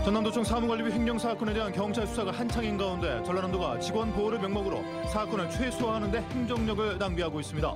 전남도청 사무관리비 횡령 사건에 대한 경찰 수사가 한창인 가운데 전라남도가 직원 보호를 명목으로 사건을 최소화하는 데 행정력을 낭비하고 있습니다.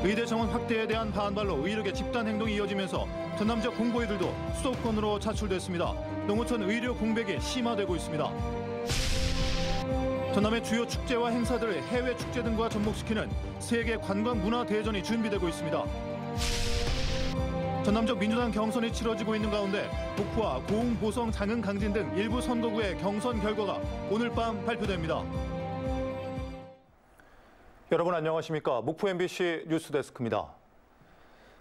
의대 정원 확대에 대한 반발로 의료계 집단 행동이 이어지면서 전남 지역 공보위들도 수도권으로 차출됐습니다. 농어촌 의료 공백이 심화되고 있습니다. 전남의 주요 축제와 행사들을 해외 축제 등과 접목시키는 세계 관광 문화 대전이 준비되고 있습니다. 전남적 민주당 경선이 치러지고 있는 가운데 목포와 고흥, 보성, 장흥, 강진 등 일부 선거구의 경선 결과가 오늘 밤 발표됩니다. 여러분 안녕하십니까? 목포 MBC 뉴스데스크입니다.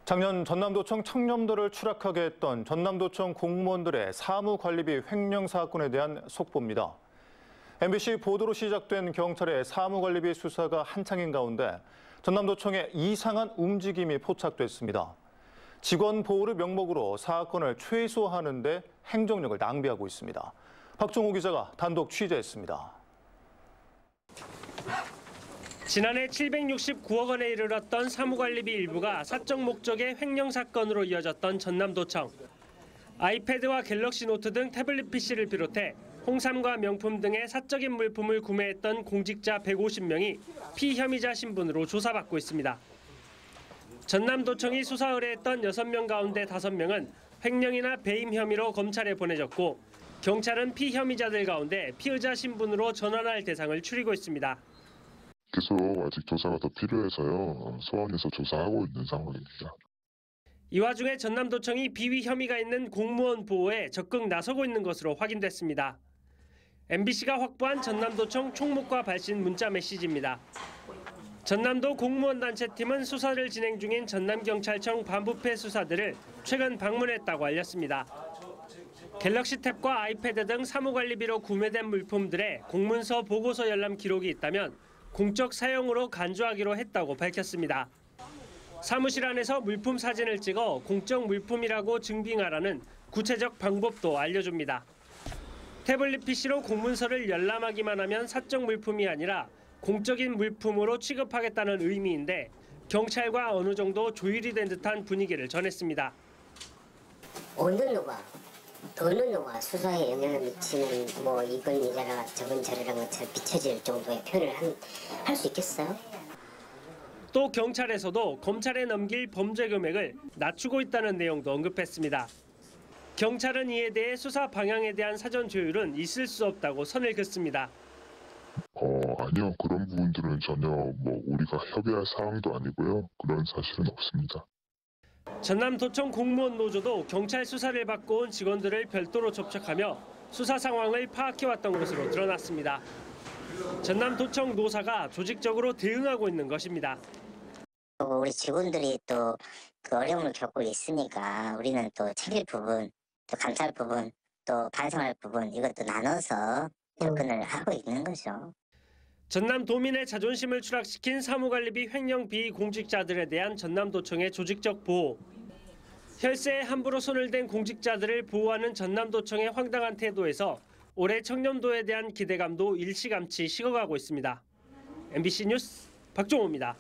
작년 전남도청 청렴도를 추락하게 했던 전남도청 공무원들의 사무관리비 횡령 사건에 대한 속보입니다. MBC 보도로 시작된 경찰의 사무관리비 수사가 한창인 가운데 전남도청의 이상한 움직임이 포착됐습니다. 직원 보호를 명목으로 사건을 최소화하는 데 행정력을 낭비하고 있습니다. 박종호 기자가 단독 취재했습니다. 지난해 769억 원에 이르렀던 사무관리비 일부가 사적 목적의 횡령 사건으로 이어졌던 전남도청. 아이패드와 갤럭시 노트 등 태블릿 PC를 비롯해 홍삼과 명품 등의 사적인 물품을 구매했던 공직자 150명이 피혐의자 신분으로 조사받고 있습니다. 전남도청이 수사 의뢰했던 6명 가운데 5명은 횡령이나 배임 혐의로 검찰에 보내졌고 경찰은 피혐의자들 가운데 피의자 신분으로 전환할 대상을 추리고 있습니다. 계속 아직 조사가 더 필요해서요. 소환해서 조사하고 있는 상황입니다. 이 와중에 전남도청이 비위 혐의가 있는 공무원 보호에 적극 나서고 있는 것으로 확인됐습니다. MBC가 확보한 전남도청 총무과 발신 문자 메시지입니다. 전남도 공무원단체팀은 수사를 진행 중인 전남경찰청 반부패 수사들을 최근 방문했다고 알렸습니다. 갤럭시 탭과 아이패드 등 사무관리비로 구매된 물품들의 공문서 보고서 열람 기록이 있다면 공적 사용으로 간주하기로 했다고 밝혔습니다. 사무실 안에서 물품 사진을 찍어 공적 물품이라고 증빙하라는 구체적 방법도 알려줍니다. 태블릿 PC로 공문서를 열람하기만 하면 사적 물품이 아니라 공적인 물품으로 취급하겠다는 의미인데 경찰과 어느 정도 조율이 된 듯한 분위기를 전했습니다. 어느 누가 어느 누가 수사에 영향을 미치는 이건 이자라 저건 저라는 것처럼 비춰질 정도의 표현을 할 수 있겠어요? 또 경찰에서도 검찰에 넘길 범죄 금액을 낮추고 있다는 내용도 언급했습니다. 경찰은 이에 대해 수사 방향에 대한 사전 조율은 있을 수 없다고 선을 긋습니다. 아니요. 그런 부분들은 전혀 우리가 협의할 사항도 아니고요. 그런 사실은 없습니다. 전남도청 공무원 노조도 경찰 수사를 받고 온 직원들을 별도로 접촉하며 수사 상황을 파악해왔던 것으로 드러났습니다. 전남도청 노사가 조직적으로 대응하고 있는 것입니다. 우리 직원들이 또 그 어려움을 겪고 있으니까 우리는 또 챙길 부분, 또 감사할 부분, 또 반성할 부분 이것도 나눠서 접근을 하고 있는 거죠. 전남도민의 자존심을 추락시킨 사무관리비 횡령 비공직자들에 대한 전남도청의 조직적 보호. 혈세에 함부로 손을 댄 공직자들을 보호하는 전남도청의 황당한 태도에서 올해 청렴도에 대한 기대감도 일시감치 식어가고 있습니다. MBC 뉴스 박종호입니다.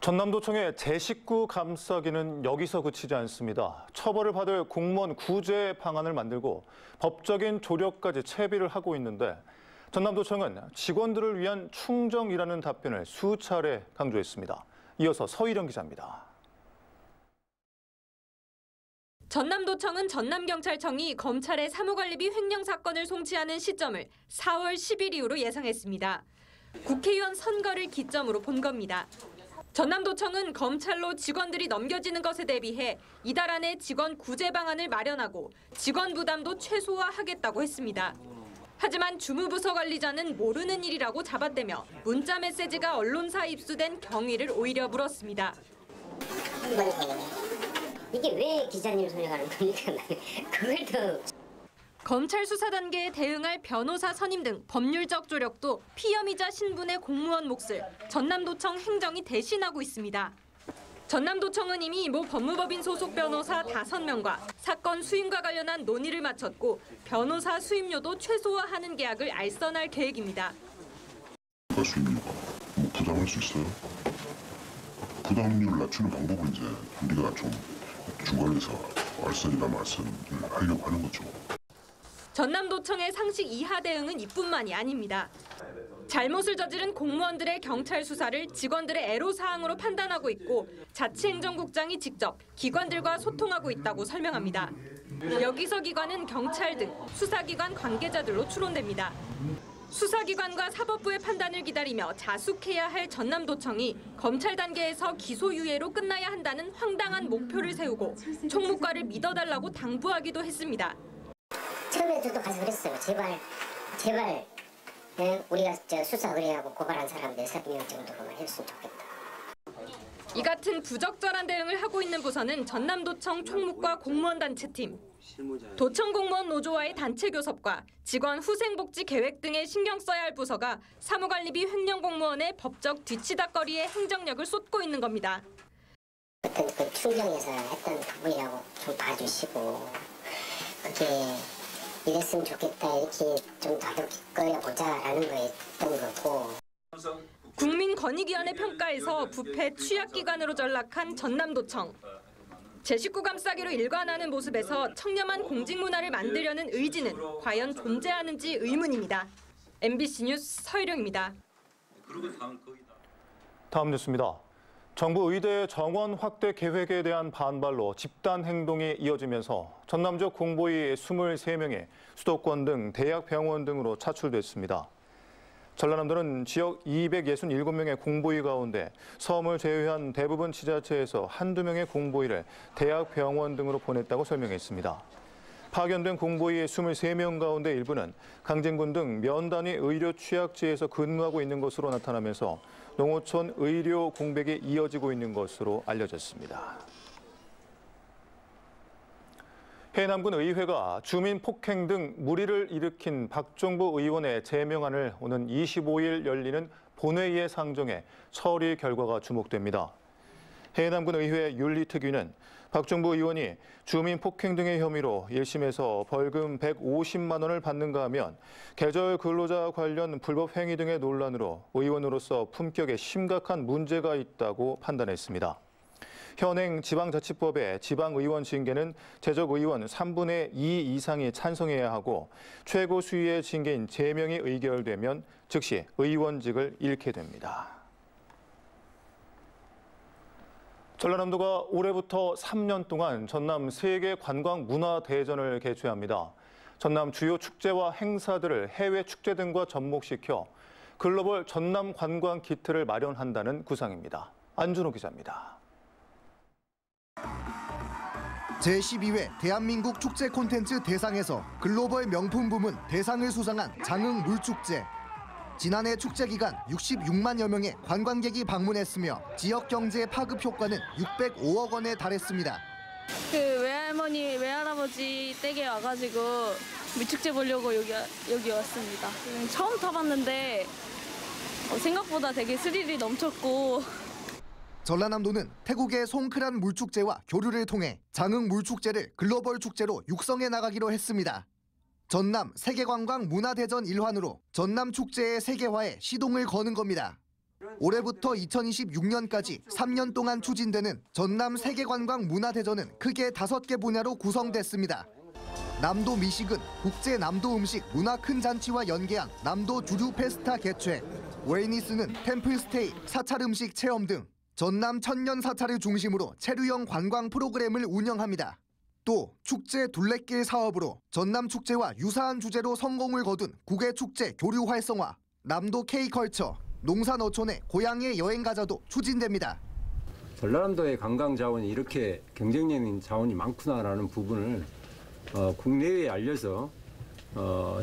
전남도청의 제 식구 감싸기는 여기서 그치지 않습니다. 처벌을 받을 공무원 구제 방안을 만들고 법적인 조력까지 채비를 하고 있는데 전남도청은 직원들을 위한 충정이라는 답변을 수차례 강조했습니다. 이어서 서희령 기자입니다. 전남도청은 전남경찰청이 검찰의 사무관리비 횡령 사건을 송치하는 시점을 4월 10일 이후로 예상했습니다. 국회의원 선거를 기점으로 본 겁니다. 전남도청은 검찰로 직원들이 넘겨지는 것에 대비해 이달 안에 직원 구제 방안을 마련하고 직원 부담도 최소화하겠다고 했습니다. 하지만 주무부서 관리자는 모르는 일이라고 잡아대며 문자 메시지가 언론사 입수된 경위를 오히려 물었습니다. 이게 왜 기자님 손에 가는 겁니까? 그걸 더... 검찰 수사 단계에 대응할 변호사 선임 등 법률적 조력도 피혐의자 신분의 공무원 몫을 전남도청 행정이 대신하고 있습니다. 전남도청은 이미 모 법무법인 소속 변호사 5명과 사건 수임과 관련한 논의를 마쳤고 변호사 수임료도 최소화하는 계약을 알선할 계획입니다. 수임료가 부담할 수 있어요? 부담률을 낮추는 방법을 이제 우리가 좀 중간에서 알선이나 말선을 하려고 하는 거죠. 전남도청의 상식 이하 대응은 이뿐만이 아닙니다. 잘못을 저지른 공무원들의 경찰 수사를 직원들의 애로사항으로 판단하고 있고 자치행정국장이 직접 기관들과 소통하고 있다고 설명합니다. 여기서 기관은 경찰 등 수사기관 관계자들로 추론됩니다. 수사기관과 사법부의 판단을 기다리며 자숙해야 할 전남도청이 검찰 단계에서 기소유예로 끝나야 한다는 황당한 목표를 세우고 총무과를 믿어달라고 당부하기도 했습니다. 처음에 저도 가서 그랬어요. 제발 우리가 수사 의뢰하고 고발한 사람들 3명 정도로만 했으면 좋겠다. 이 같은 부적절한 대응을 하고 있는 부서는 전남도청 총무과 공무원단체팀, 도청 공무원 노조와의 단체 교섭과 직원 후생복지 계획 등에 신경 써야 할 부서가 사무관리비 횡령 공무원의 법적 뒤치다꺼리에 행정력을 쏟고 있는 겁니다. 어떤 그 충정에서 했던 부분이라고 좀 봐주시고 그게 이랬으면 좋겠다 이렇게 좀 다독거려보자라는 거였던 거고. 국민권익위원회 평가에서 부패 취약기관으로 전락한 전남도청. 제 식구 감싸기로 일관하는 모습에서 청렴한 공직문화를 만들려는 의지는 과연 존재하는지 의문입니다. MBC 뉴스 서희룡입니다. 다음 뉴스입니다. 정부 의대 정원 확대 계획에 대한 반발로 집단 행동이 이어지면서 전남 지역 공보위 23명이 수도권 등 대학 병원 등으로 차출됐습니다. 전라남도는 지역 267명의 공보위 가운데 서울을 제외한 대부분 지자체에서 한두 명의 공보위를 대학 병원 등으로 보냈다고 설명했습니다. 파견된 공보위 23명 가운데 일부는 강진군 등 면 단위 의료 취약지에서 근무하고 있는 것으로 나타나면서 농어촌 의료 공백이 이어지고 있는 것으로 알려졌습니다. 해남군 의회가 주민 폭행 등 물의를 일으킨 박종부 의원의 제명안을 오는 25일 열리는 본회의에 상정해 처리 결과가 주목됩니다. 해남군 의회 윤리특위는 박종부 의원이 주민 폭행 등의 혐의로 1심에서 벌금 150만 원을 받는가 하면 계절 근로자 관련 불법 행위 등의 논란으로 의원으로서 품격에 심각한 문제가 있다고 판단했습니다. 현행 지방자치법의 지방의원 징계는 재적의원 3분의 2 이상이 찬성해야 하고 최고 수위의 징계인 제명이 의결되면 즉시 의원직을 잃게 됩니다. 전라남도가 올해부터 3년 동안 전남 세계 관광 문화 대전을 개최합니다. 전남 주요 축제와 행사들을 해외 축제 등과 접목시켜 글로벌 전남 관광 키트를 마련한다는 구상입니다. 안준호 기자입니다. 제12회 대한민국 축제 콘텐츠 대상에서 글로벌 명품 부문 대상을 수상한 장흥 물축제. 지난해 축제 기간 66만여 명의 관광객이 방문했으며 지역 경제 파급 효과는 605억 원에 달했습니다. 그 외할머니, 외할아버지 댁에 와가지고 물축제 보려고 여기 왔습니다. 처음 타봤는데 생각보다 되게 스릴이 넘쳤고. 전라남도는 태국의 송크란 물축제와 교류를 통해 장흥 물축제를 글로벌 축제로 육성해 나가기로 했습니다. 전남 세계관광 문화대전 일환으로 전남 축제의 세계화에 시동을 거는 겁니다. 올해부터 2026년까지 3년 동안 추진되는 전남 세계관광 문화대전은 크게 5개 분야로 구성됐습니다. 남도 미식은 국제 남도 음식 문화 큰 잔치와 연계한 남도 주류 페스타 개최, 웨이니스는 템플스테이, 사찰 음식 체험 등 전남 천년 사찰을 중심으로 체류형 관광 프로그램을 운영합니다. 또 축제 둘레길 사업으로 전남 축제와 유사한 주제로 성공을 거둔 국외 축제 교류 활성화, 남도 K컬처, 농산어촌의 고향에 여행 가자도 추진됩니다. 전라남도의 관광 자원이 이렇게 경쟁력 있는 자원이 많구나라는 부분을 국내외에 알려서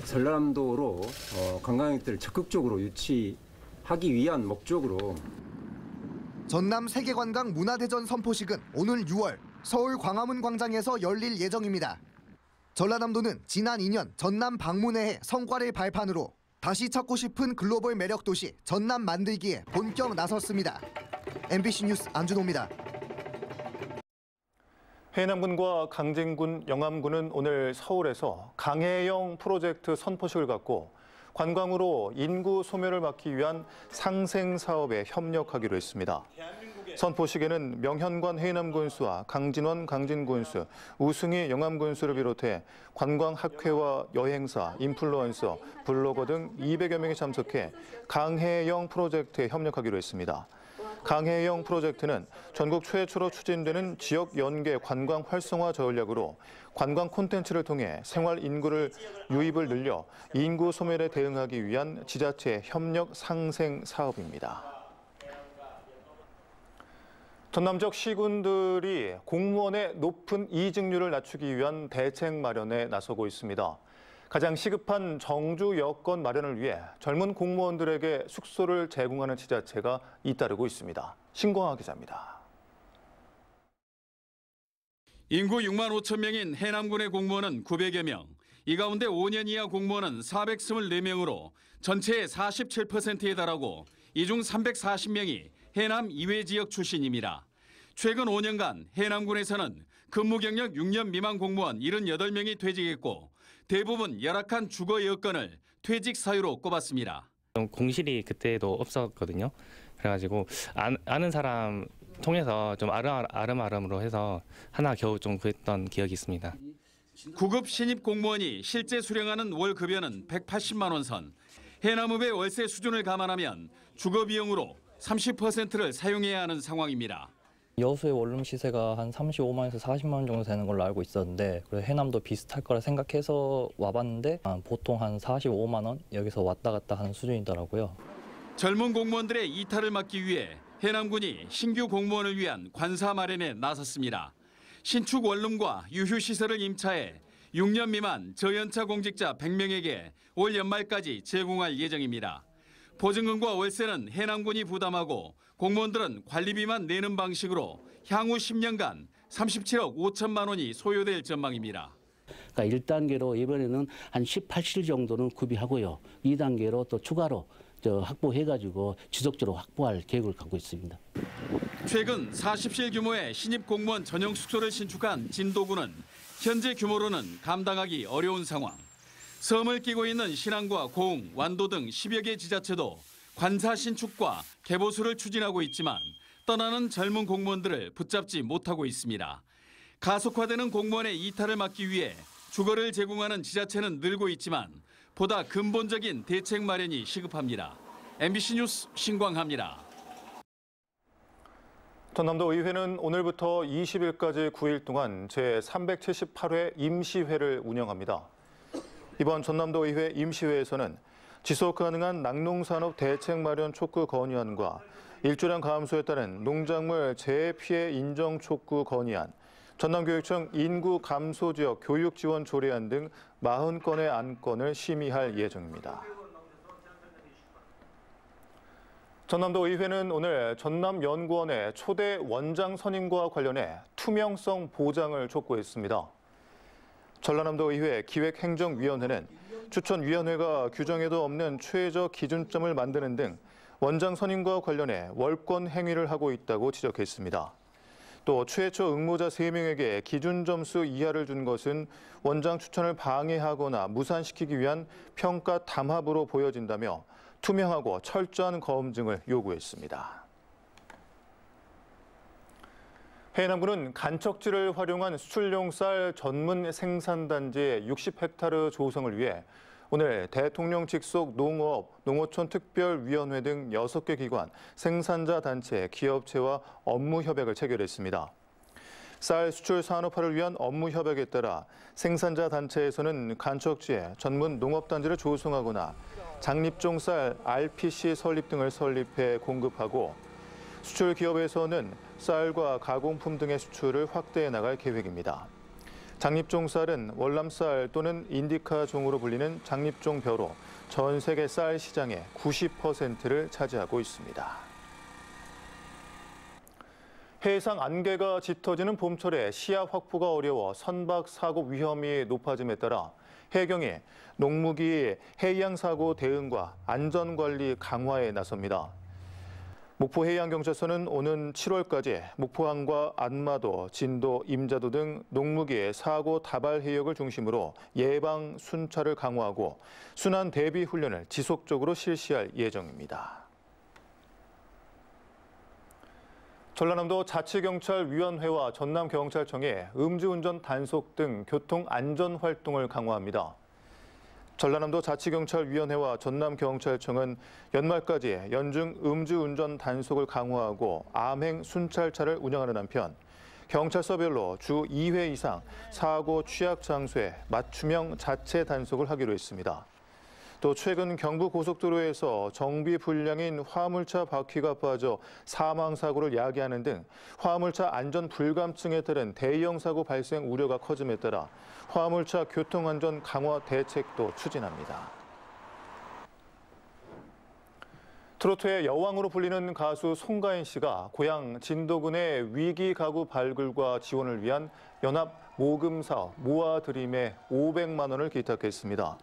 전라남도로 관광객들을 적극적으로 유치하기 위한 목적으로 전남 세계관광 문화대전 선포식은 오늘 6월 서울 광화문 광장에서 열릴 예정입니다. 전라남도는 지난 2년 전남 방문회의 성과를 발판으로 다시 찾고 싶은 글로벌 매력 도시 전남 만들기에 본격 나섰습니다. MBC 뉴스 안준호입니다. 해남군과 강진군, 영암군은 오늘 서울에서 강해영 프로젝트 선포식을 갖고 관광으로 인구 소멸을 막기 위한 상생 사업에 협력하기로 했습니다. 선포식에는 명현관 해남군수와 강진원 강진군수, 우승희 영암군수를 비롯해 관광학회와 여행사, 인플루언서, 블로거 등 200여 명이 참석해 강해영 프로젝트에 협력하기로 했습니다. 강해영 프로젝트는 전국 최초로 추진되는 지역 연계 관광 활성화 전략으로 관광 콘텐츠를 통해 생활 인구를 유입을 늘려 인구 소멸에 대응하기 위한 지자체 협력 상생 사업입니다. 전남 지역 시군들이 공무원의 높은 이직률을 낮추기 위한 대책 마련에 나서고 있습니다. 가장 시급한 정주 여건 마련을 위해 젊은 공무원들에게 숙소를 제공하는 지자체가 잇따르고 있습니다. 신광하 기자입니다. 인구 6만 5천 명인 해남군의 공무원은 900여 명, 이 가운데 5년 이하 공무원은 424명으로 전체의 47%에 달하고 이 중 340명이 해남 이외 지역 출신입니다. 최근 5년간 해남군에서는 근무 경력 6년 미만 공무원 78명이 퇴직했고 대부분 열악한 주거 여건을 퇴직 사유로 꼽았습니다. 공실이 그때도 없었거든요. 그래가지고 아는 사람 통해서 좀 아름아름으로 해서 하나 겨우 좀 구했던 기억이 있습니다. 9급 신입 공무원이 실제 수령하는 월 급여는 180만 원 선. 해남읍의 월세 수준을 감안하면 주거 비용으로 30%를 사용해야 하는 상황입니다. 여수의 원룸 시세가 한 35만에서 40만 원 정도 되는 걸로 알고 있었는데 그래서 해남도 비슷할 거라 생각해서 와봤는데 보통 한 45만 원 여기서 왔다 갔다 하는 수준이더라고요. 젊은 공무원들의 이탈을 막기 위해 해남군이 신규 공무원을 위한 관사 마련에 나섰습니다. 신축 원룸과 유휴시설을 임차해 6년 미만 저연차 공직자 100명에게 올 연말까지 제공할 예정입니다. 보증금과 월세는 해남군이 부담하고 공무원들은 관리비만 내는 방식으로 향후 10년간 37억 5천만 원이 소요될 전망입니다. 그러니까 1단계로 이번에는 한 18실 정도는 구비하고요. 2단계로 또 추가로 확보해가지고 지속적으로 확보할 계획을 갖고 있습니다. 최근 40실 규모의 신입 공무원 전용 숙소를 신축한 진도구는 현재 규모로는 감당하기 어려운 상황. 섬을 끼고 있는 신안과 고흥, 완도 등 10여 개 지자체도 관사 신축과 개보수를 추진하고 있지만 떠나는 젊은 공무원들을 붙잡지 못하고 있습니다. 가속화되는 공무원의 이탈을 막기 위해 주거를 제공하는 지자체는 늘고 있지만 보다 근본적인 대책 마련이 시급합니다. MBC 뉴스 신광하입니다. 전남도 의회는 오늘부터 20일까지 9일 동안 제378회 임시회를 운영합니다. 이번 전남도 의회 임시회에서는 지속 가능한 낙농산업 대책 마련 촉구 건의안과 일조량 감소에 따른 농작물 재해 피해 인정 촉구 건의안, 전남교육청 인구 감소 지역 교육 지원 조례안 등 40건의 안건을 심의할 예정입니다. 전남도 의회는 오늘 전남연구원의 초대 원장 선임과 관련해 투명성 보장을 촉구했습니다. 전라남도 의회 기획행정위원회는 추천위원회가 규정에도 없는 최저 기준점을 만드는 등 원장 선임과 관련해 월권 행위를 하고 있다고 지적했습니다. 또 최초 응모자 3명에게 기준 점수 이하를 준 것은 원장 추천을 방해하거나 무산시키기 위한 평가 담합으로 보여진다며 투명하고 철저한 검증을 요구했습니다. 해남군은 간척지를 활용한 수출용 쌀 전문 생산단지의 60헥타르 조성을 위해 오늘 대통령 직속 농업, 농어촌 특별위원회 등 6개 기관, 생산자 단체, 기업체와 업무 협약을 체결했습니다. 쌀 수출 산업화를 위한 업무 협약에 따라 생산자 단체에서는 간척지에 전문 농업단지를 조성하거나 장립종 쌀 RPC 설립 등을 설립해 공급하고 수출 기업에서는 쌀과 가공품 등의 수출을 확대해 나갈 계획입니다. 장립종 쌀은 월남쌀 또는 인디카 종으로 불리는 장립종 벼로 전 세계 쌀 시장의 90%를 차지하고 있습니다. 해상 안개가 짙어지는 봄철에 시야 확보가 어려워 선박 사고 위험이 높아짐에 따라 해경이 농무기 해양 사고 대응과 안전관리 강화에 나섭니다. 목포해양경찰서는 오는 7월까지 목포항과 안마도, 진도, 임자도 등 농무기의 사고 다발 해역을 중심으로 예방 순찰을 강화하고 순환 대비 훈련을 지속적으로 실시할 예정입니다. 전라남도 자치경찰위원회와 전남경찰청이 음주운전 단속 등 교통안전 활동을 강화합니다. 전라남도 자치경찰위원회와 전남경찰청은 연말까지 연중 음주운전 단속을 강화하고 암행 순찰차를 운영하는 한편 경찰서별로 주 2회 이상 사고 취약 장소에 맞춤형 자체 단속을 하기로 했습니다. 또 최근 경부고속도로에서 정비 불량인 화물차 바퀴가 빠져 사망사고를 야기하는 등 화물차 안전 불감증에 따른 대형 사고 발생 우려가 커짐에 따라 화물차 교통안전 강화 대책도 추진합니다. 트로트의 여왕으로 불리는 가수 송가인 씨가 고향 진도군의 위기 가구 발굴과 지원을 위한 연합 모금 사업 모아드림에 500만 원을 기탁했습니다.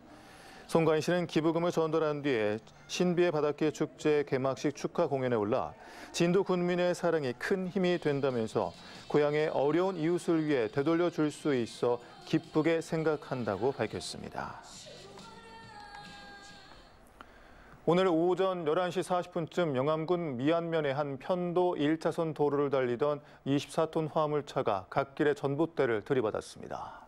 송가인 씨는 기부금을 전달한 뒤에 신비의 바닷길 축제 개막식 축하 공연에 올라 진도 군민의 사랑이 큰 힘이 된다면서 고향의 어려운 이웃을 위해 되돌려 줄 수 있어 기쁘게 생각한다고 밝혔습니다. 오늘 오전 11시 40분쯤 영암군 미안면의 한 편도 1차선 도로를 달리던 24톤 화물차가 갓길에 전봇대를 들이받았습니다.